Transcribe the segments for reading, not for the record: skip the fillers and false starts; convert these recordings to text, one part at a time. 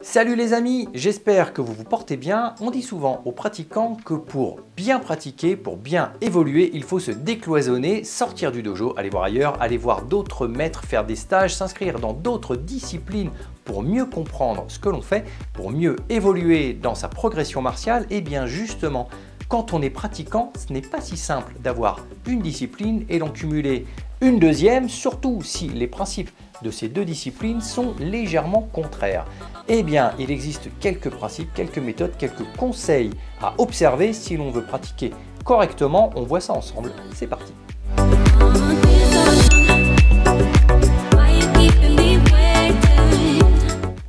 Salut les amis, j'espère que vous vous portez bien. On dit souvent aux pratiquants que pour bien pratiquer, pour bien évoluer, il faut se décloisonner, sortir du dojo, aller voir ailleurs, aller voir d'autres maîtres, faire des stages, s'inscrire dans d'autres disciplines pour mieux comprendre ce que l'on fait, pour mieux évoluer dans sa progression martiale. Et bien justement, quand on est pratiquant, ce n'est pas si simple d'avoir une discipline et d'en cumuler une deuxième, surtout si les principes de ces deux disciplines sont légèrement contraires. Eh bien, il existe quelques principes, quelques méthodes, quelques conseils à observer si l'on veut pratiquer correctement. On voit ça ensemble, c'est parti.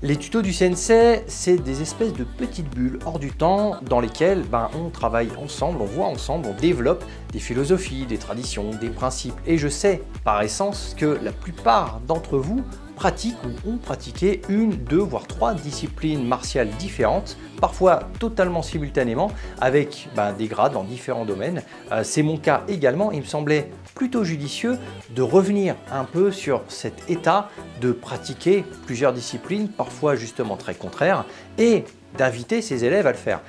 Les tutos du sensei, c'est des espèces de petites bulles hors du temps dans lesquelles on travaille ensemble, on voit ensemble, on développe des philosophies, des traditions, des principes. Et je sais par essence que la plupart d'entre vous pratiquent ou ont pratiqué une, deux, voire trois disciplines martiales différentes, parfois totalement simultanément, avec des grades dans différents domaines. C'est mon cas également. Il me semblait plutôt judicieux de revenir un peu sur cet état de pratiquer plusieurs disciplines, parfois justement très contraires, et d'inviter ses élèves à le faire.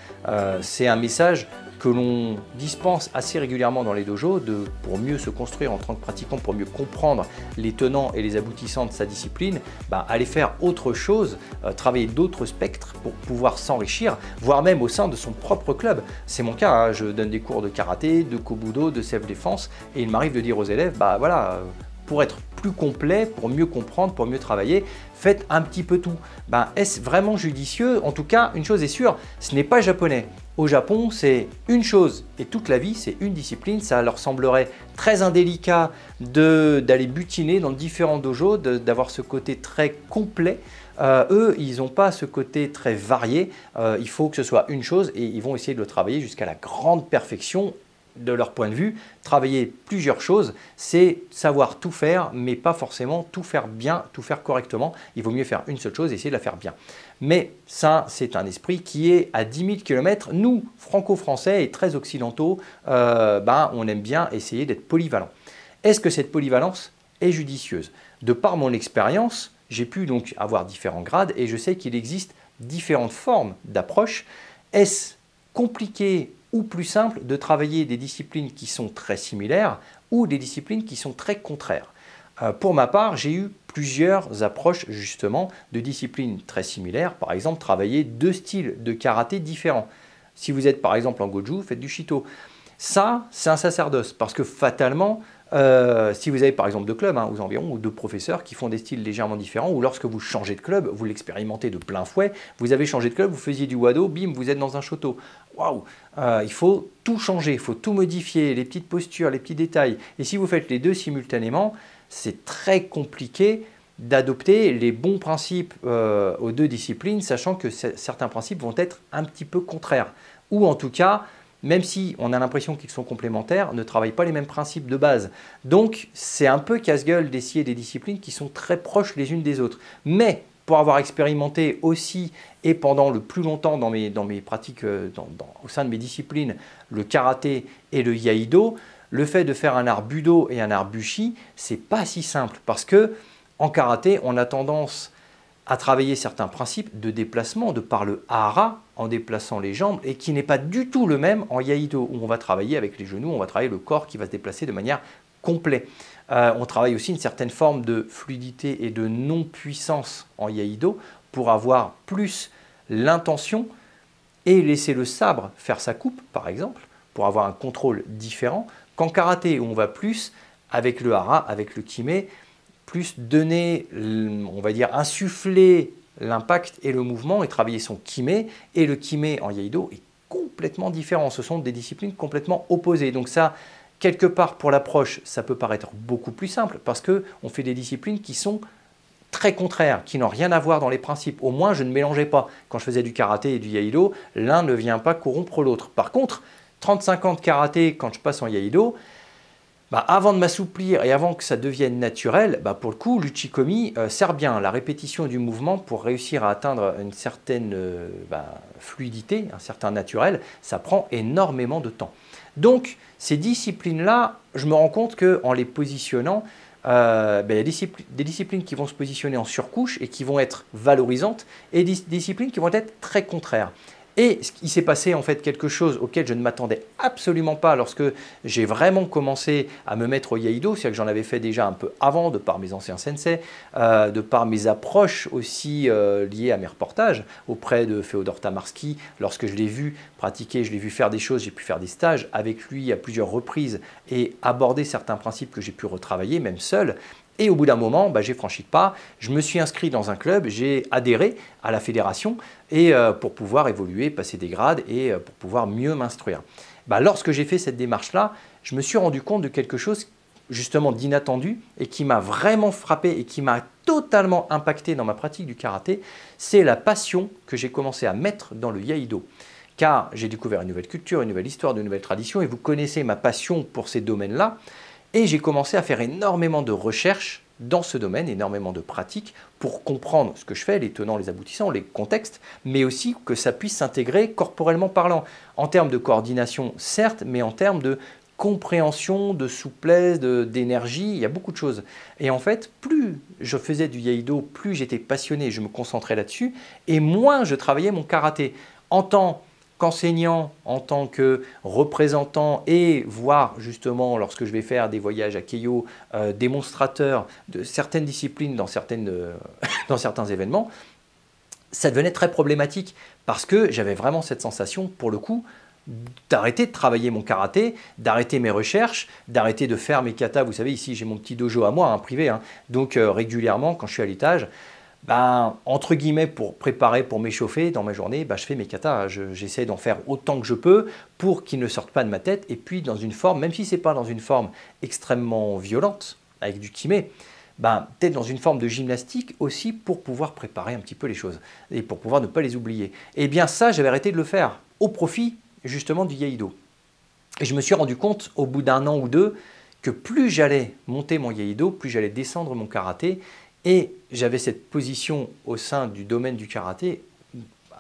C'est un message que l'on dispense assez régulièrement dans les dojos pour mieux se construire en tant que pratiquant, pour mieux comprendre les tenants et les aboutissants de sa discipline, aller faire autre chose, travailler d'autres spectres pour pouvoir s'enrichir, voire même au sein de son propre club. C'est mon cas, hein. Je donne des cours de karaté, de kobudo, de self-défense, et il m'arrive de dire aux élèves, pour être plus complet, pour mieux comprendre, pour mieux travailler, faites un petit peu tout. Est-ce vraiment judicieux? En tout cas, une chose est sûre, ce n'est pas japonais. Au Japon, c'est une chose et toute la vie, c'est une discipline. Ça leur semblerait très indélicat d'aller butiner dans différents dojos, d'avoir ce côté très complet. Eux, ils n'ont pas ce côté très varié. Il faut que ce soit une chose et ils vont essayer de le travailler jusqu'à la grande perfection. De leur point de vue, travailler plusieurs choses, c'est savoir tout faire, mais pas forcément tout faire bien, tout faire correctement. Il vaut mieux faire une seule chose et essayer de la faire bien. Mais ça, c'est un esprit qui est à 10 000 km. Nous, franco-français et très occidentaux, on aime bien essayer d'être polyvalent. Est-ce que cette polyvalence est judicieuse? De par mon expérience, j'ai pu donc avoir différents grades et je sais qu'il existe différentes formes d'approche. Est-ce compliqué ou plus simple de travailler des disciplines qui sont très similaires ou des disciplines qui sont très contraires? Pour ma part, j'ai eu plusieurs approches justement de disciplines très similaires. Par exemple, travailler deux styles de karaté différents. Si vous êtes par exemple en Goju, faites du Shito. Ça, c'est un sacerdoce parce que fatalement, si vous avez par exemple deux clubs aux environs ou deux professeurs qui font des styles légèrement différents, ou lorsque vous changez de club, vous l'expérimentez de plein fouet, vous avez changé de club, vous faisiez du Wado, bim, vous êtes dans un Shoto. Waouh, il faut tout changer, il faut tout modifier, les petites postures, les petits détails. Et si vous faites les deux simultanément, c'est très compliqué d'adopter les bons principes aux deux disciplines, sachant que certains principes vont être un petit peu contraires. Ou en tout cas, même si on a l'impression qu'ils sont complémentaires, ne travaillent pas les mêmes principes de base. Donc, c'est un peu casse-gueule d'essayer des disciplines qui sont très proches les unes des autres. Mais, pour avoir expérimenté aussi et pendant le plus longtemps dans mes pratiques, au sein de mes disciplines, le karaté et le iaido, le fait de faire un art budo et un art bushi, c'est pas si simple parce que en karaté, on a tendance à travailler certains principes de déplacement de par le hara en déplaçant les jambes et qui n'est pas du tout le même en iaido où on va travailler avec les genoux, on va travailler le corps qui va se déplacer de manière complète. On travaille aussi une certaine forme de fluidité et de non-puissance en iaido pour avoir plus l'intention et laisser le sabre faire sa coupe par exemple pour avoir un contrôle différent qu'en karaté où on va plus avec le hara, avec le kime, plus donner, on va dire, insuffler l'impact et le mouvement et travailler son kime. Et le kime en iaido est complètement différent. Ce sont des disciplines complètement opposées. Donc ça, quelque part pour l'approche, ça peut paraître beaucoup plus simple parce qu'on fait des disciplines qui sont très contraires, qui n'ont rien à voir dans les principes. Au moins, je ne mélangeais pas. Quand je faisais du karaté et du iaido, l'un ne vient pas corrompre l'autre. Par contre, 35 ans de karaté, quand je passe en iaido, avant de m'assouplir et avant que ça devienne naturel, pour le coup, l'uchikomi sert bien. La répétition du mouvement pour réussir à atteindre une certaine fluidité, un certain naturel, ça prend énormément de temps. Donc, ces disciplines-là, je me rends compte qu'en les positionnant, il y a des disciplines qui vont se positionner en surcouche et qui vont être valorisantes, et des disciplines qui vont être très contraires. Et il s'est passé en fait quelque chose auquel je ne m'attendais absolument pas lorsque j'ai vraiment commencé à me mettre au Iaido, c'est-à-dire que j'en avais fait déjà un peu avant, de par mes anciens sensei, de par mes approches aussi liées à mes reportages auprès de Féodor Tamarski. Lorsque je l'ai vu pratiquer, je l'ai vu faire des choses, j'ai pu faire des stages avec lui à plusieurs reprises et aborder certains principes que j'ai pu retravailler, même seul. Et au bout d'un moment, j'ai franchi le pas, je me suis inscrit dans un club, j'ai adhéré à la fédération et pour pouvoir évoluer, passer des grades et pour pouvoir mieux m'instruire. Lorsque j'ai fait cette démarche-là, je me suis rendu compte de quelque chose justement d'inattendu et qui m'a vraiment frappé et qui m'a totalement impacté dans ma pratique du karaté, c'est la passion que j'ai commencé à mettre dans le Iaido. Car j'ai découvert une nouvelle culture, une nouvelle histoire, de nouvelles traditions et vous connaissez ma passion pour ces domaines-là. Et j'ai commencé à faire énormément de recherches dans ce domaine, énormément de pratiques pour comprendre ce que je fais, les tenants, les aboutissants, les contextes, mais aussi que ça puisse s'intégrer corporellement parlant. En termes de coordination, certes, mais en termes de compréhension, de souplesse, d'énergie, il y a beaucoup de choses. Et en fait, plus je faisais du Iaido, plus j'étais passionné, je me concentrais là-dessus, et moins je travaillais mon karaté. En tant qu'enseignant, en tant que représentant et voire justement lorsque je vais faire des voyages à Keio, démonstrateur de certaines disciplines dans certains événements, ça devenait très problématique parce que j'avais vraiment cette sensation, pour le coup, d'arrêter de travailler mon karaté, d'arrêter mes recherches, d'arrêter de faire mes katas. Vous savez, ici j'ai mon petit dojo à moi, privé, donc régulièrement quand je suis à l'étage, entre guillemets, pour préparer, pour m'échauffer dans ma journée, je fais mes katas. J'essaie d'en faire autant que je peux pour qu'ils ne sortent pas de ma tête. Et puis dans une forme, même si ce n'est pas dans une forme extrêmement violente, avec du kiné, peut-être dans une forme de gymnastique aussi pour pouvoir préparer un petit peu les choses et pour pouvoir ne pas les oublier. Et bien ça, j'avais arrêté de le faire au profit justement du Iaido. Et je me suis rendu compte au bout d'un an ou deux que plus j'allais monter mon Iaido, plus j'allais descendre mon karaté. Et j'avais cette position au sein du domaine du karaté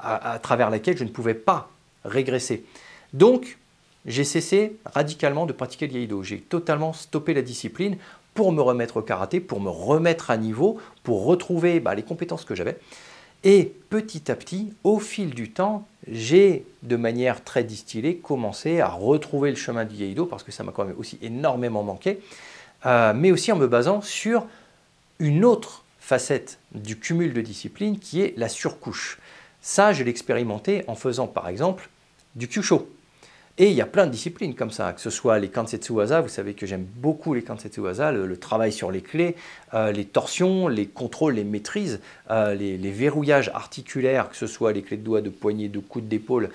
à travers laquelle je ne pouvais pas régresser. Donc, j'ai cessé radicalement de pratiquer le Iaido. J'ai totalement stoppé la discipline pour me remettre au karaté, pour me remettre à niveau, pour retrouver les compétences que j'avais. Et petit à petit, au fil du temps, j'ai, de manière très distillée, commencé à retrouver le chemin du Iaido parce que ça m'a quand même aussi énormément manqué, mais aussi en me basant sur une autre facette du cumul de disciplines qui est la surcouche. Ça, je l'ai expérimenté en faisant par exemple du Kyusho. Et il y a plein de disciplines comme ça, que ce soit les Kansetsu Waza, vous savez que j'aime beaucoup les Kansetsu Waza, le travail sur les clés, les torsions, les contrôles, les maîtrises, les verrouillages articulaires, que ce soit les clés de doigts, de poignet, de coude, d'épaule.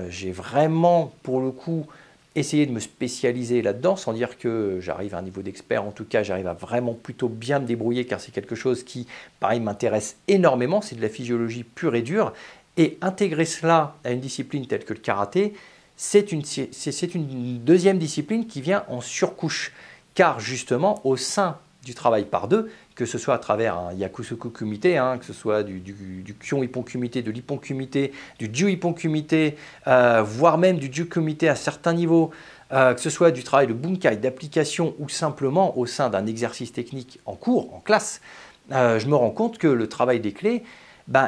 J'ai vraiment, pour le coup, essayer de me spécialiser là-dedans, sans dire que j'arrive à un niveau d'expert. En tout cas, j'arrive à vraiment plutôt bien me débrouiller, car c'est quelque chose qui, pareil, m'intéresse énormément. C'est de la physiologie pure et dure. Et intégrer cela à une discipline telle que le karaté, c'est une deuxième discipline qui vient en surcouche. Car justement, au sein du travail par deux, que ce soit à travers un Yakusoku Kumite, que ce soit du Kyon Ippon Kumite, de l'Ippon Kumite, du Ju Ippon Kumite, voire même du Ju Kumite à certains niveaux, que ce soit du travail de bunkai, d'application ou simplement au sein d'un exercice technique en cours, en classe, je me rends compte que le travail des clés,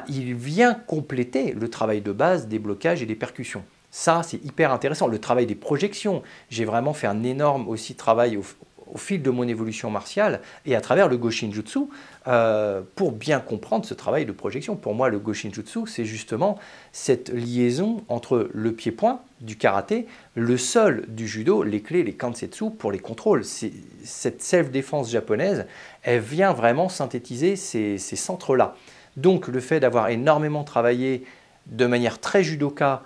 il vient compléter le travail de base des blocages et des percussions. Ça, c'est hyper intéressant. Le travail des projections, j'ai vraiment fait un énorme aussi travail au fil de mon évolution martiale et à travers le Go-Shinjutsu pour bien comprendre ce travail de projection. Pour moi, le Go-Shinjutsu, c'est justement cette liaison entre le pied-point du karaté, le sol du judo, les clés, les kansetsu pour les contrôles. Cette self-défense japonaise, elle vient vraiment synthétiser ces centres-là. Donc, le fait d'avoir énormément travaillé de manière très judoka,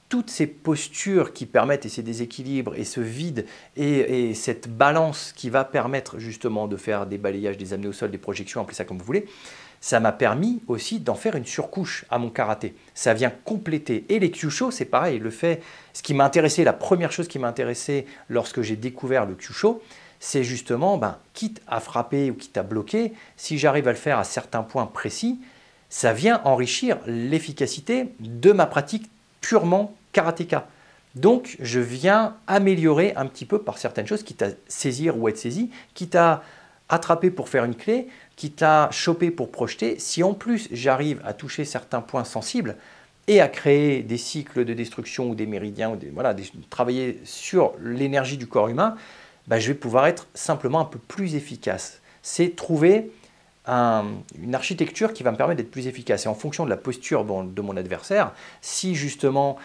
toutes ces postures qui permettent, et ces déséquilibres, et ce vide, et cette balance qui va permettre justement de faire des balayages, des amener au sol, des projections, appelez ça comme vous voulez, ça m'a permis aussi d'en faire une surcouche à mon karaté. Ça vient compléter. Et les Kyusho, c'est pareil. Ce qui m'a intéressé, la première chose qui m'a intéressé lorsque j'ai découvert le Kyusho, c'est justement, quitte à frapper ou quitte à bloquer, si j'arrive à le faire à certains points précis, ça vient enrichir l'efficacité de ma pratique purement karatéka. Donc, je viens améliorer un petit peu par certaines choses, quitte à saisir ou être saisi, quitte à attraper pour faire une clé, quitte à choper pour projeter. Si en plus j'arrive à toucher certains points sensibles et à créer des cycles de destruction ou des méridiens, ou travailler sur l'énergie du corps humain, bah, je vais pouvoir être simplement un peu plus efficace. C'est trouver une architecture qui va me permettre d'être plus efficace. Et en fonction de la posture de mon adversaire, si justement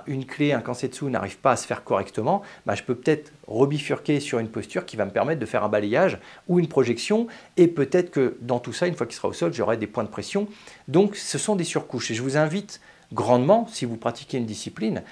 une clé, un kansetsu n'arrive pas à se faire correctement, je peux peut-être rebifurquer sur une posture qui va me permettre de faire un balayage ou une projection. Et peut-être que dans tout ça, une fois qu'il sera au sol, j'aurai des points de pression. Donc ce sont des surcouches. Et je vous invite grandement, si vous pratiquez une discipline,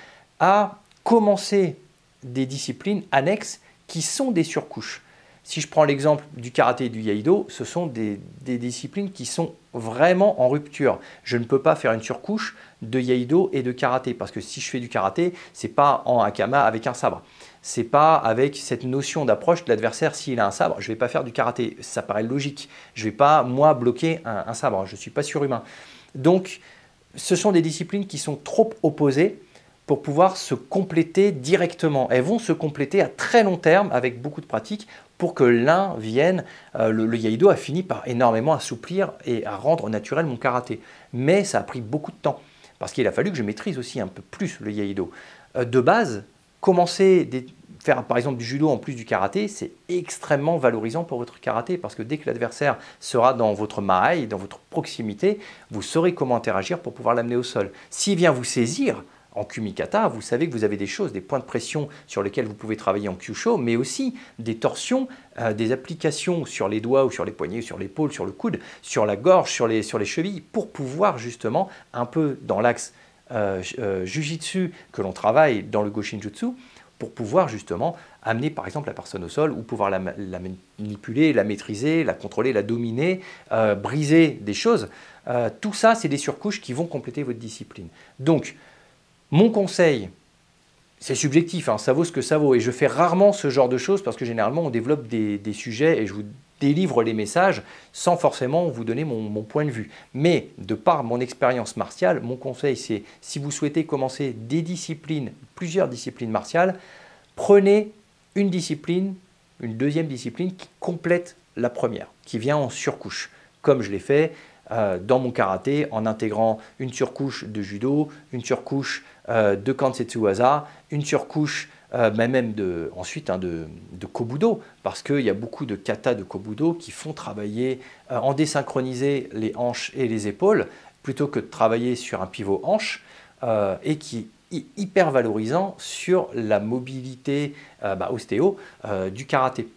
à commencer des disciplines annexes qui sont des surcouches. Si je prends l'exemple du karaté et du iaido, ce sont des disciplines qui sont vraiment en rupture. Je ne peux pas faire une surcouche de iaido et de karaté parce que si je fais du karaté, ce n'est pas en hakama avec un sabre. Ce n'est pas avec cette notion d'approche de l'adversaire. S'il a un sabre, je ne vais pas faire du karaté. Ça paraît logique. Je ne vais pas, moi, bloquer un sabre. Je ne suis pas surhumain. Donc, ce sont des disciplines qui sont trop opposées pour pouvoir se compléter directement. Elles vont se compléter à très long terme avec beaucoup de pratique pour que l'un vienne. Le iaido a fini par énormément assouplir et à rendre naturel mon karaté. Mais ça a pris beaucoup de temps parce qu'il a fallu que je maîtrise aussi un peu plus le iaido. De base, commencer faire par exemple du judo en plus du karaté, c'est extrêmement valorisant pour votre karaté parce que dès que l'adversaire sera dans votre maai, dans votre proximité, vous saurez comment interagir pour pouvoir l'amener au sol. S'il vient vous saisir, en kumikata, vous savez que vous avez des choses, des points de pression sur lesquels vous pouvez travailler en kyusho, mais aussi des torsions, des applications sur les doigts ou sur les poignets, sur l'épaule, sur le coude, sur la gorge, sur les chevilles, pour pouvoir justement, un peu dans l'axe jujitsu que l'on travaille dans le Goshinjutsu, pour pouvoir justement amener par exemple la personne au sol ou pouvoir la manipuler, la maîtriser, la contrôler, la dominer, briser des choses. Tout ça, c'est des surcouches qui vont compléter votre discipline. Donc, mon conseil, c'est subjectif, hein, ça vaut ce que ça vaut. Et je fais rarement ce genre de choses parce que généralement, on développe des sujets et je vous délivre les messages sans forcément vous donner mon point de vue. Mais de par mon expérience martiale, mon conseil, c'est si vous souhaitez commencer des disciplines, plusieurs disciplines martiales, prenez une discipline, une deuxième discipline qui complète la première, qui vient en surcouche, comme je l'ai fait dans mon karaté en intégrant une surcouche de judo, une surcouche de kansetsu waza, une surcouche ensuite de kobudo, parce qu'il y a beaucoup de kata de kobudo qui font travailler en désynchronisé les hanches et les épaules, plutôt que de travailler sur un pivot hanche, et qui est hyper valorisant sur la mobilité ostéo du karaté.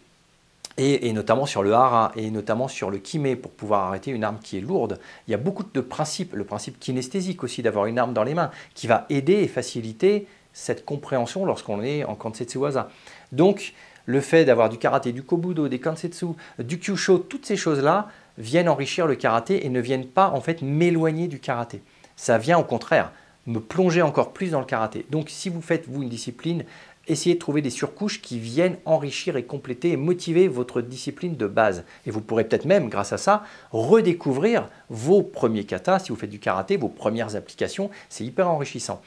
Et notamment sur le hara, et notamment sur le kime, pour pouvoir arrêter une arme qui est lourde. Il y a beaucoup de principes, le principe kinesthésique aussi, d'avoir une arme dans les mains, qui va aider et faciliter cette compréhension lorsqu'on est en kansetsu waza. Donc, le fait d'avoir du karaté, du kobudo, des kansetsu, du kyusho, toutes ces choses-là viennent enrichir le karaté et ne viennent pas en fait m'éloigner du karaté. Ça vient au contraire me plonger encore plus dans le karaté. Donc, si vous faites, vous, une discipline, essayez de trouver des surcouches qui viennent enrichir et compléter et motiver votre discipline de base. Et vous pourrez peut-être même, grâce à ça, redécouvrir vos premiers katas, si vous faites du karaté, vos premières applications. C'est hyper enrichissant.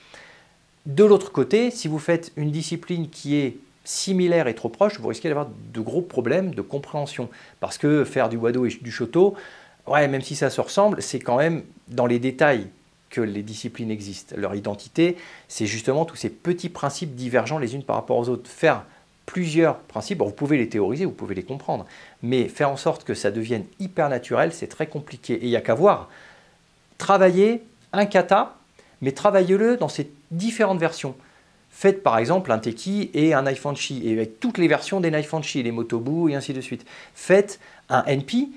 De l'autre côté, si vous faites une discipline qui est similaire et trop proche, vous risquez d'avoir de gros problèmes de compréhension. Parce que faire du wado et du shoto, ouais, même si ça se ressemble, c'est quand même dans les détails que les disciplines existent. Leur identité, c'est justement tous ces petits principes divergents les unes par rapport aux autres. Faire plusieurs principes, vous pouvez les théoriser, vous pouvez les comprendre, mais faire en sorte que ça devienne hyper naturel, c'est très compliqué. Et il n'y a qu'à voir. Travaillez un kata, mais travaillez-le dans ses différentes versions. Faites par exemple un teki et un naifanchi, et avec toutes les versions des naifanchi, les motobu et ainsi de suite. Faites un NP,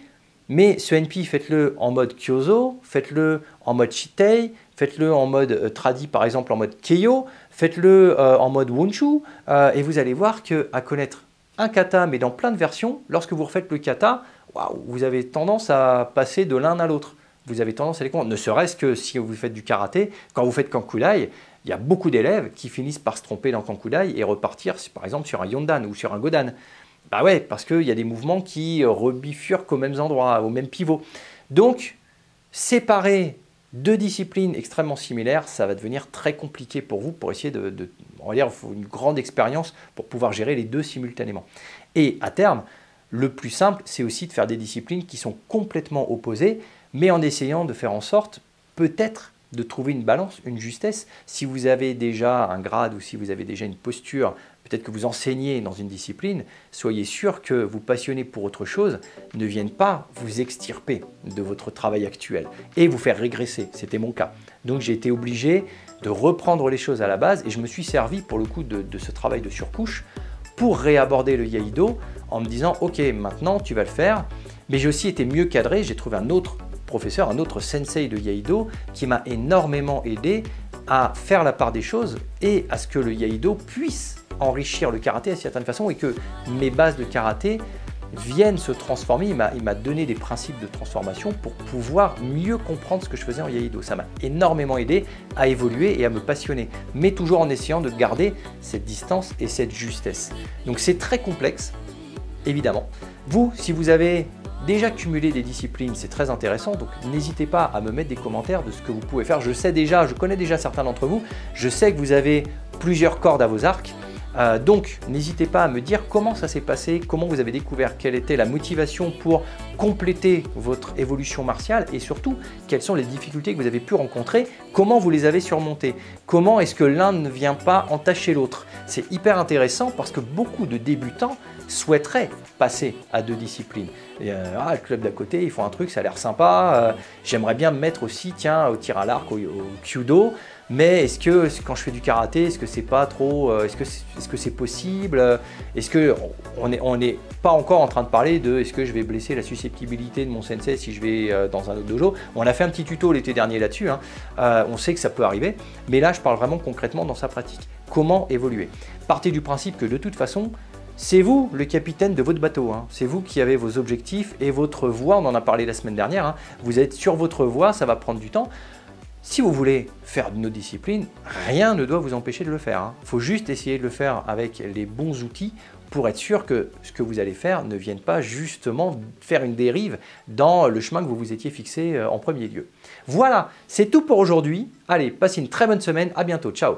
mais ce NP, faites-le en mode Kyozo, faites-le en mode Shitei, faites-le en mode tradi, par exemple en mode Keio, faites-le en mode Wonshu, et vous allez voir qu'à connaître un kata, mais dans plein de versions, lorsque vous refaites le kata, waouh, vous avez tendance à passer de l'un à l'autre. Vous avez tendance à les comprendre, ne serait-ce que si vous faites du karaté, quand vous faites Kankudai, il y a beaucoup d'élèves qui finissent par se tromper dans Kankudai et repartir, par exemple, sur un Yondan ou sur un Godan. Bah ouais, parce qu'il y a des mouvements qui rebifurquent aux mêmes endroits, au même pivot. Donc, séparer deux disciplines extrêmement similaires, ça va devenir très compliqué pour vous, pour essayer on va dire, il faut une grande expérience pour pouvoir gérer les deux simultanément. Et à terme, Le plus simple, c'est aussi de faire des disciplines qui sont complètement opposées, mais en essayant de faire en sorte, peut-être, de trouver une balance, une justesse. Si vous avez déjà un grade ou si vous avez déjà une posture, peut-être que vous enseignez dans une discipline, soyez sûr que vous passionnez pour autre chose ne viennent pas vous extirper de votre travail actuel et vous faire régresser. C'était mon cas. Donc j'ai été obligé de reprendre les choses à la base et je me suis servi pour le coup de ce travail de surcouche pour réaborder le Iaido en me disant ok, maintenant tu vas le faire. Mais j'ai aussi été mieux cadré, j'ai trouvé un autre professeur, un autre sensei de Iaido qui m'a énormément aidé à faire la part des choses et à ce que le Iaido puisse enrichir le karaté à certaines façons et que mes bases de karaté viennent se transformer. Il m'a donné des principes de transformation pour pouvoir mieux comprendre ce que je faisais en Iaido. Ça m'a énormément aidé à évoluer et à me passionner, mais toujours en essayant de garder cette distance et cette justesse. Donc c'est très complexe, évidemment. Vous, si vous avez déjà cumulé des disciplines, c'est très intéressant, donc n'hésitez pas à me mettre des commentaires de ce que vous pouvez faire. Je connais déjà certains d'entre vous, je sais que vous avez plusieurs cordes à vos arcs, donc n'hésitez pas à me dire comment ça s'est passé, comment vous avez découvert, quelle était la motivation pour compléter votre évolution martiale et surtout quelles sont les difficultés que vous avez pu rencontrer, comment vous les avez surmontées, comment est-ce que l'un ne vient pas entacher l'autre. C'est hyper intéressant parce que beaucoup de débutants souhaiteraient passer à 2 disciplines. Le club d'à côté, ils font un truc, ça a l'air sympa, j'aimerais bien me mettre aussi tiens, au tir à l'arc, au kyudo, mais est-ce que quand je fais du karaté, est-ce que c'est pas trop, est-ce que c'est possible, est-ce que on n'est pas encore en train de parler de est-ce que je vais blesser la susceptibilité de mon sensei si je vais dans un autre dojo. On a fait un petit tuto l'été dernier là-dessus, hein. On sait que ça peut arriver, mais là je parle vraiment concrètement dans sa pratique. Comment évoluer? Partez du principe que de toute façon, c'est vous le capitaine de votre bateau, hein. C'est vous qui avez vos objectifs et votre voie, on en a parlé la semaine dernière, hein. Vous êtes sur votre voie, ça va prendre du temps. Si vous voulez faire une autre discipline, rien ne doit vous empêcher de le faire, hein. Il faut juste essayer de le faire avec les bons outils pour être sûr que ce que vous allez faire ne vienne pas justement faire une dérive dans le chemin que vous vous étiez fixé en premier lieu. Voilà, c'est tout pour aujourd'hui. Allez, passez une très bonne semaine, à bientôt, ciao.